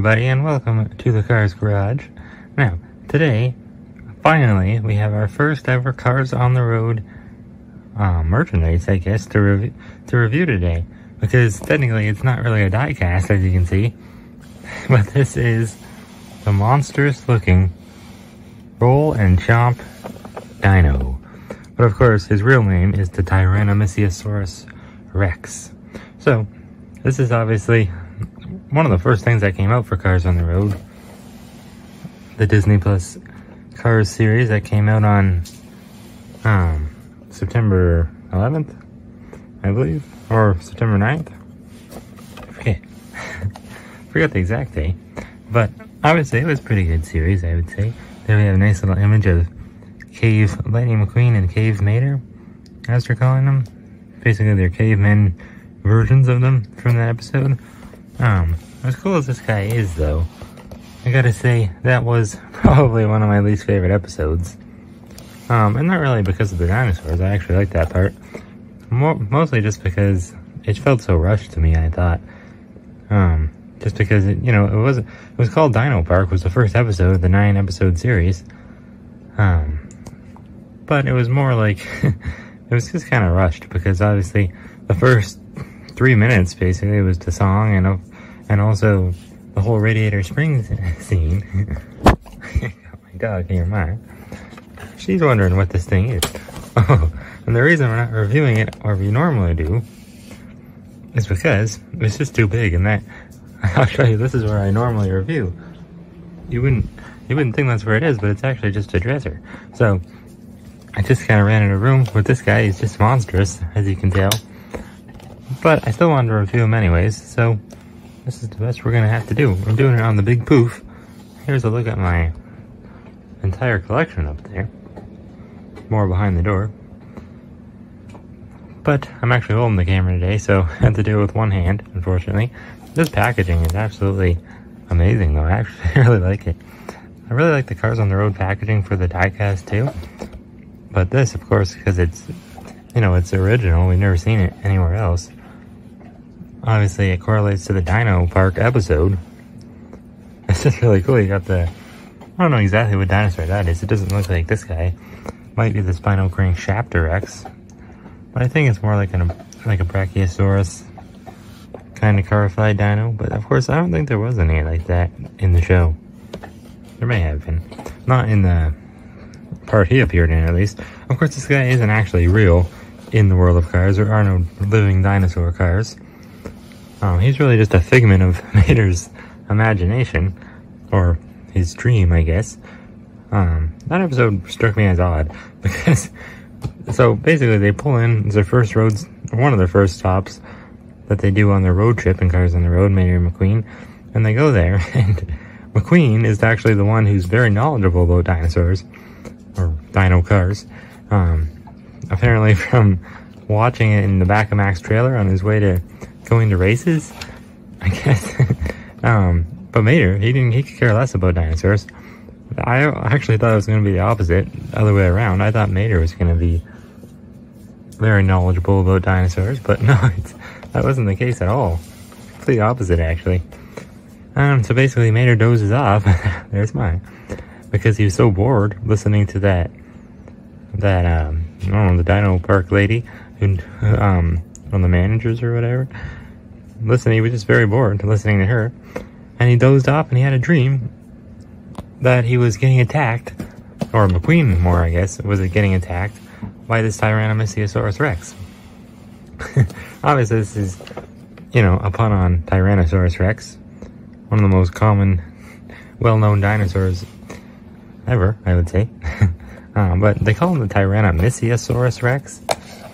everybody, and welcome to the Cars Garage. Now, today, finally, we have our first ever Cars on the Road merchandise, I guess, to review today. Because technically, it's not really a die-cast, as you can see. But this is the monstrous-looking Roll-and-Chomp Dino. But of course, his real name is the Tyranamissiasaurus Rex. So, this is obviously one of the first things that came out for Cars on the Road. The Disney Plus Cars series that came out on September 11th, I believe, or September 9th. Forget the exact day, but I would say it was a pretty good series, I would say. There we have a nice little image of Cave Lightning McQueen and Cave Mater, as they're calling them. Basically, they're cavemen versions of them from that episode. As cool as this guy is, though, I gotta say, that was probably one of my least favorite episodes. And not really because of the dinosaurs, I actually like that part. Mostly just because it felt so rushed to me, I thought. Just because, it was called Dino Park, was the first episode of the 9-episode series. But it was more like, it was just kind of rushed, because obviously, the first 3 minutes, basically, was the song, and also the whole Radiator Springs scene. Got my dog here, mine. She's wondering what this thing is. Oh, and the reason we're not reviewing it, or we normally do, is because it's just too big, and that, I'll show you, this is where I normally review. You wouldn't think that's where it is, but it's actually just a dresser. So, I just kind of ran in a room with this guy. He's just monstrous, as you can tell. But I still wanted to review him anyways, so this is the best we're going to have to do. I'm doing it on the big poof. Here's a look at my entire collection up there. More behind the door. But I'm actually holding the camera today, so I have to do it with one hand, unfortunately. This packaging is absolutely amazing, though. I actually really like it. I really like the Cars on the Road packaging for the diecast, too. But this, of course, because it's, it's original. We've never seen it anywhere else. Obviously, it correlates to the Dino Park episode. It's just really cool. You got the, I don't know exactly what dinosaur that is. It doesn't look like this guy. Might be the Spinoscrankshaftorex. But I think it's more like a Brachiosaurus kind of carified dino. But of course, I don't think there was any like that in the show. There may have been. Not in the part he appeared in, at least. Of course, this guy isn't actually real in the world of Cars. There are no living dinosaur cars. He's really just a figment of Mater's imagination, or his dream, I guess. That episode struck me as odd, because, so basically they pull in, it's their first roads, one of their first stops that they do on their road trip in Cars on the Road, Mater and McQueen, and they go there, and McQueen is actually the one who's very knowledgeable about dinosaurs, or dino cars. Apparently from watching it in the back of Mac's trailer on his way to going to races, I guess. But Mater, he could care less about dinosaurs. I actually thought it was going to be the opposite, other way around. I thought Mater was going to be very knowledgeable about dinosaurs, but no, that wasn't the case at all. Complete opposite, actually. So basically, Mater dozes off. There's mine. Because he was so bored listening to that I don't know, the Dino Park lady, who, one of the managers or whatever. He was just very bored listening to her. And he dozed off, and he had a dream that he was getting attacked, or McQueen more, I guess, was getting attacked by this Tyranamissiasaurus Rex. Obviously, this is, a pun on Tyrannosaurus Rex. One of the most common, well-known dinosaurs ever, I would say. But they call him the Tyranamissiasaurus Rex.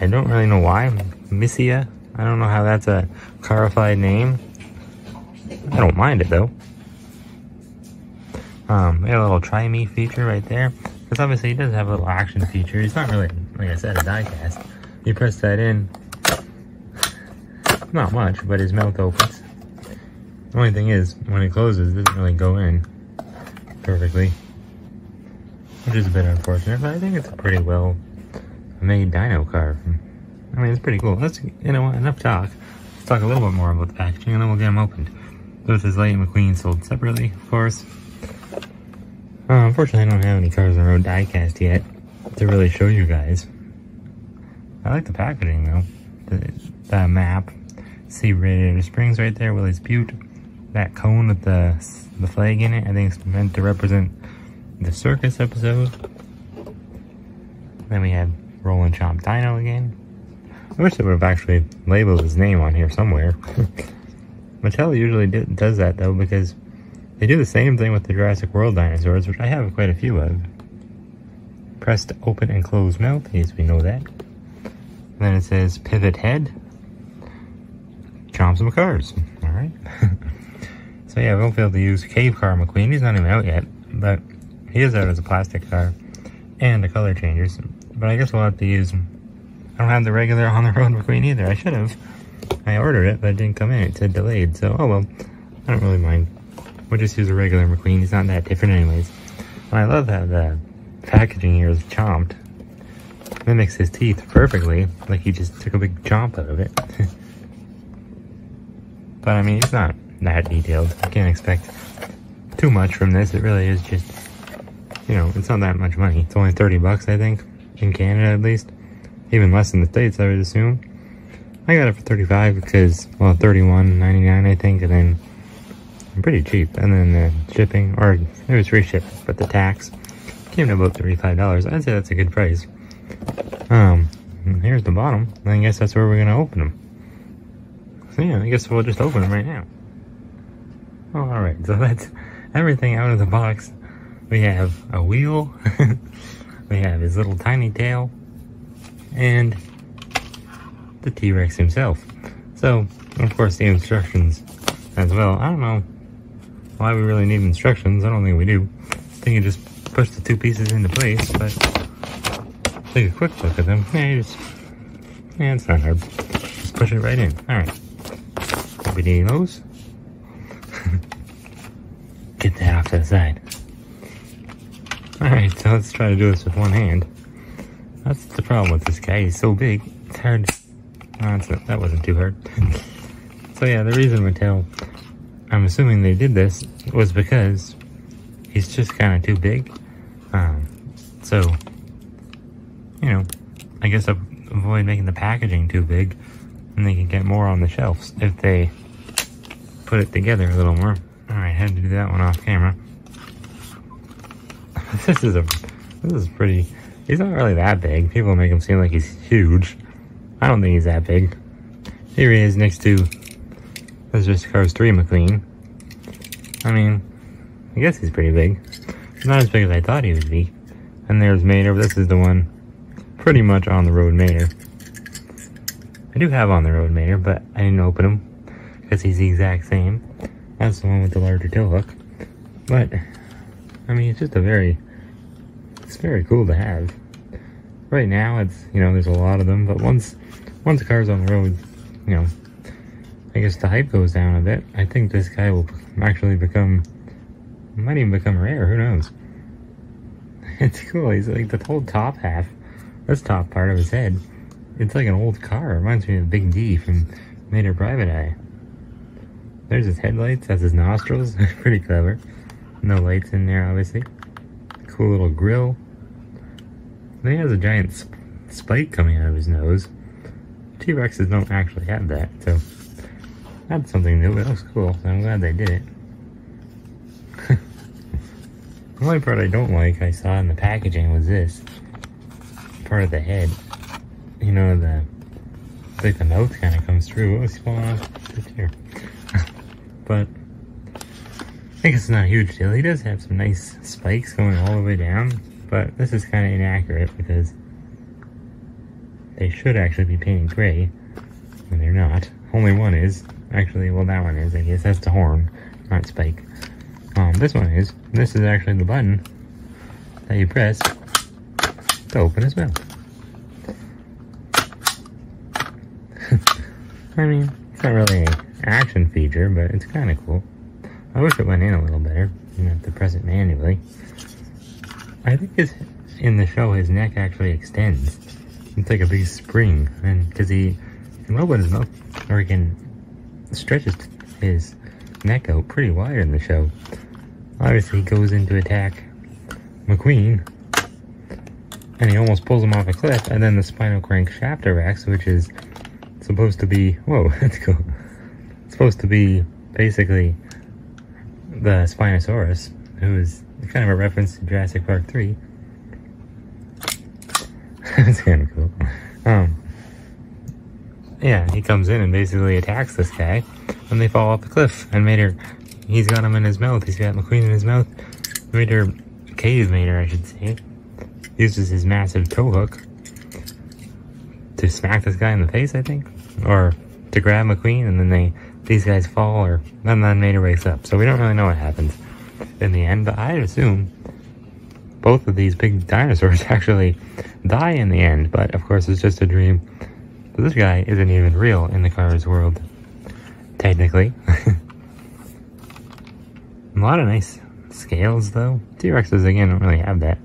I don't really know why. Missia. I don't know how that's a carified name. I don't mind it, though. We have a little try me feature right there. Because obviously he does have a little action feature. He's not really, like I said, a diecast. You press that in. Not much, but his mouth opens. The only thing is, when it closes, it doesn't really go in perfectly. Which is a bit unfortunate, but I think it's a pretty well made dino car. I mean, it's pretty cool. Let's, enough talk. Let's talk a little bit more about the packaging, and then we'll get them opened. This is Lightning McQueen sold separately, of course. Unfortunately, I don't have any Cars on the Road diecast yet to really show you guys. I like the packaging though. The map. See Radiator Springs right there, Willie's Butte. That cone with the flag in it, I think it's meant to represent the circus episode. Then we have Roll-and-Chomp Dino again. I wish they would have actually labeled his name on here somewhere. Mattel usually does that though, because they do the same thing with the Jurassic World dinosaurs, which I have quite a few of. Press to open and close mouth, yes, we know that. And then it says pivot head. Chomp some cars. Alright. So yeah, we won't be able to use Cave Car McQueen. He's not even out yet, but he is out as a plastic car and the color changers. But I guess we'll have to use... I don't have the regular on the road McQueen either. I should have. I ordered it, but it didn't come in. It said delayed, so oh well. I don't really mind. We'll just use a regular McQueen. He's not that different anyways. And I love how the packaging here is chomped. Mimics his teeth perfectly, like he just took a big chomp out of it. But I mean, it's not that detailed. You can't expect too much from this. It really is just, you know, it's not that much money. It's only 30 bucks, I think, in Canada at least. Even less in the States, I would assume. I got it for 35 because, well, $31.99 I think, and then pretty cheap. And then the shipping, or it was free shipping, but the tax came to about $35. I'd say that's a good price. Here's the bottom. I guess that's where we're gonna open them. So yeah, I guess we'll just open them right now. Oh, alright, so that's everything out of the box. We have a wheel, we have his little tiny tail, and the T-Rex himself. So, of course, the instructions as well. I don't know why we really need instructions. I don't think we do. I think you just push the two pieces into place, but take a quick look at them. Yeah, it's not hard. Just push it right in. Alright. We need those. Get that off to the side. Alright, so let's try to do this with one hand. That's the problem with this guy. He's so big. It's hard. Oh, that wasn't too hard. So yeah, the reason Mattel, I'm assuming they did this, was because he's just kind of too big. So, you know, I guess avoid making the packaging too big, and they can get more on the shelves if they put it together a little more. Alright, had to do that one off camera. This is pretty... He's not really that big. People make him seem like he's huge. I don't think he's that big. Here he is next to... That's just Cars 3 McQueen. I mean, I guess he's pretty big. He's not as big as I thought he would be. And there's Mater. This is the one pretty much on the road Mater. I do have on the road Mater, but I didn't open him because he's the exact same. That's the one with the larger tail hook. But, I mean, it's just it's very cool to have. Right now, it's, you know, there's a lot of them, but once the car's on the road, you know, I guess the hype goes down a bit. I think this guy will actually might even become rare, who knows. It's cool, he's like the whole top half, this top part of his head, it's like an old car. It reminds me of Big D from Mater Private Eye. There's his headlights, that's his nostrils, pretty clever. No lights in there, obviously. Cool little grill. Then he has a giant spike coming out of his nose. T-Rexes don't actually have that, so that's something new. It looks cool, so I'm glad they did it. The only part I don't like, I saw in the packaging, was this part of the head. You know, like the mouth kind of comes through. What was falling off here? But I think it's not a huge deal. He does have some nice spikes going all the way down, but this is kind of inaccurate because they should actually be painted gray, and they're not. Only one is. Actually, well, that one is, I guess. That's the horn, not spike. This one is. This is actually the button that you press to open his mouth. I mean, it's not really an action feature, but it's kind of cool. I wish it went in a little better. You have to press it manually. I think in the show, his neck actually extends. It's like a big spring, and because he can open his mouth, or he can stretch his neck out pretty wide in the show. Obviously, he goes in to attack McQueen, and he almost pulls him off a cliff, and then the Spinoscrankshaftorex, which is supposed to be, whoa, that's cool. It's supposed to be basically the Spinosaurus, who is kind of a reference to Jurassic Park 3. That's kind of cool. Yeah, he comes in and basically attacks this guy, and they fall off the cliff, and he's got him in his mouth. He's got McQueen in his mouth. Cave Mater, I should say, uses his massive toe hook to smack this guy in the face, I think, or to grab McQueen, and then these guys fall, and then Mater wakes up. So we don't really know what happens in the end, but I'd assume both of these big dinosaurs actually die in the end, but of course it's just a dream. So this guy isn't even real in the Cars world, technically. A lot of nice scales, though. T-Rexes, again, don't really have that.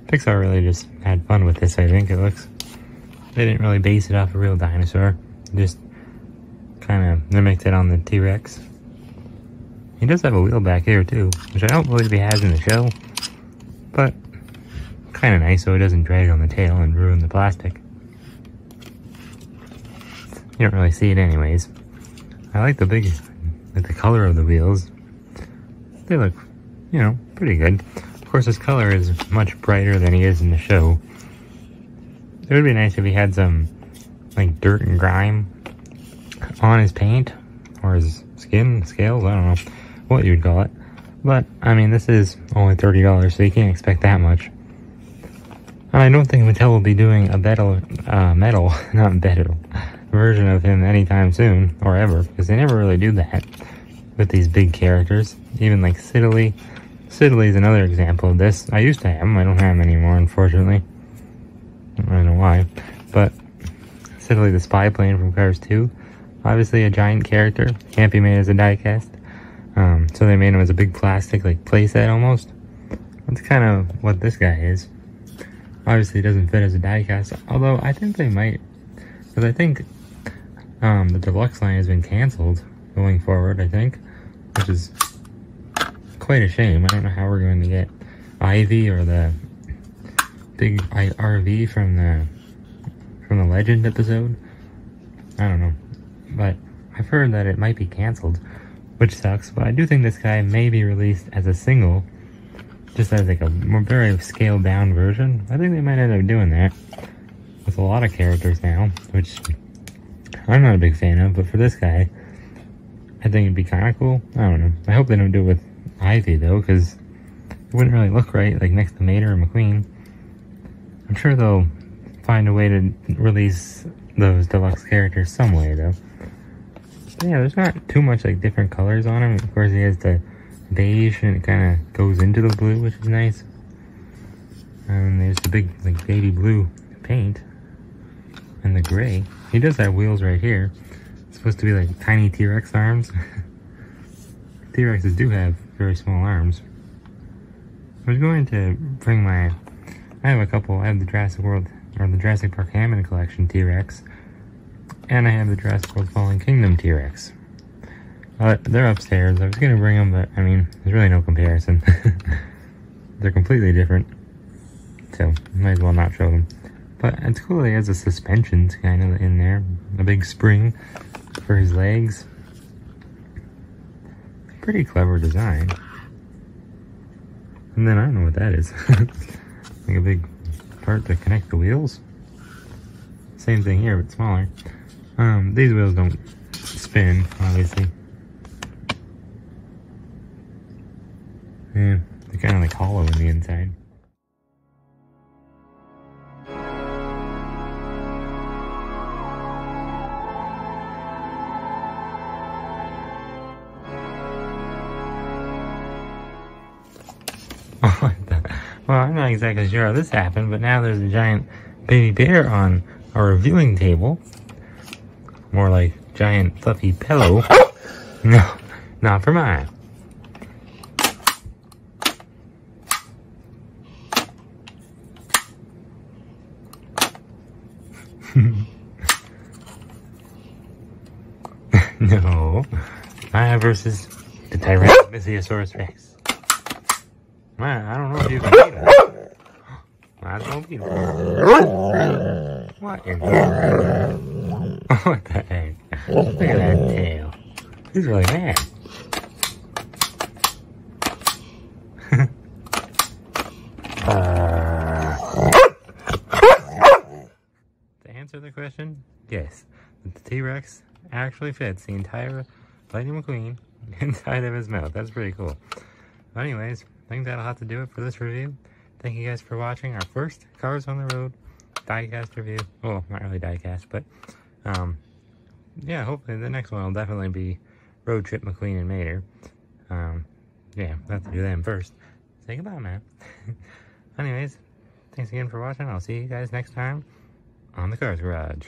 Pixar really just had fun with this, I think it looks. They didn't really base it off a real dinosaur. Just kind of mimicked it on the T-Rex. He does have a wheel back here, too, which I don't believe he has in the show. But kind of nice so it doesn't drag on the tail and ruin the plastic. You don't really see it anyways. I like the color of the wheels. They look, you know, pretty good. Of course, his color is much brighter than he is in the show. It would be nice if he had some, like, dirt and grime on his paint, or his skin, scales, I don't know what you'd call it. But, I mean, this is only $30, so you can't expect that much. And I don't think Mattel will be doing a metal version of him anytime soon, or ever, because they never really do that with these big characters. Even like Siddeley. Siddeley is another example of this. I used to have him, I don't have him anymore, unfortunately. I don't know why. But Siddeley the spy plane from Cars 2. Obviously a giant character, can't be made as a diecast. So they made him as a big plastic, like, playset almost. That's kind of what this guy is. Obviously it doesn't fit as a diecast, although I think they might, because I think the deluxe line has been canceled going forward, I think, which is quite a shame. I don't know how we're going to get Ivy or the big RV from the Legend episode. I don't know, but I've heard that it might be canceled, which sucks. But I do think this guy may be released as a single, just as like a more very scaled down version. I think they might end up doing that with a lot of characters now, which I'm not a big fan of, but for this guy, I think it'd be kind of cool. I don't know. I hope they don't do it with Ivy, though, because it wouldn't really look right, like, next to Mater or McQueen. I'm sure they'll find a way to release those deluxe characters some way, though. But yeah, there's not too much, like, different colors on him. Of course, he has the beige, and it kind of goes into the blue, which is nice. And there's the big, like, baby blue paint. And the gray. He does have wheels right here. It's supposed to be like tiny T-Rex arms. T-Rexes do have very small arms. I was going to bring I have the Jurassic World, or the Jurassic Park Hammond Collection T-Rex. And I have the Jurassic World Fallen Kingdom T-Rex. They're upstairs. I was going to bring them, but I mean, there's really no comparison. They're completely different. So, might as well not show them. But it's cool he has the suspensions kind of in there. A big spring for his legs. Pretty clever design. And then I don't know what that is. Like a big part to connect the wheels. Same thing here, but smaller. These wheels don't spin, obviously. Yeah, they're kind of like hollow on the inside. Well, I'm not exactly sure how this happened, but now there's a giant baby bear on our viewing table. More like giant fluffy pillow. No, not for mine. No, versus the Tyranamissiasaurus Rex. Man, I don't know if you can beat him. I don't beat him. What in the... What the heck? Look at that tail. He's really mad. To answer the question, yes. The T-Rex actually fits the entire Lightning McQueen inside of his mouth. That's pretty cool. But anyways, I think that'll have to do it for this review. Thank you guys for watching our first Cars on the Road diecast review. Well, not really diecast, but yeah, hopefully the next one will definitely be Road Trip McQueen and Mater. Yeah, we'll have to do them first. Say goodbye, man. Anyways, thanks again for watching. I'll see you guys next time on the Cars Garage.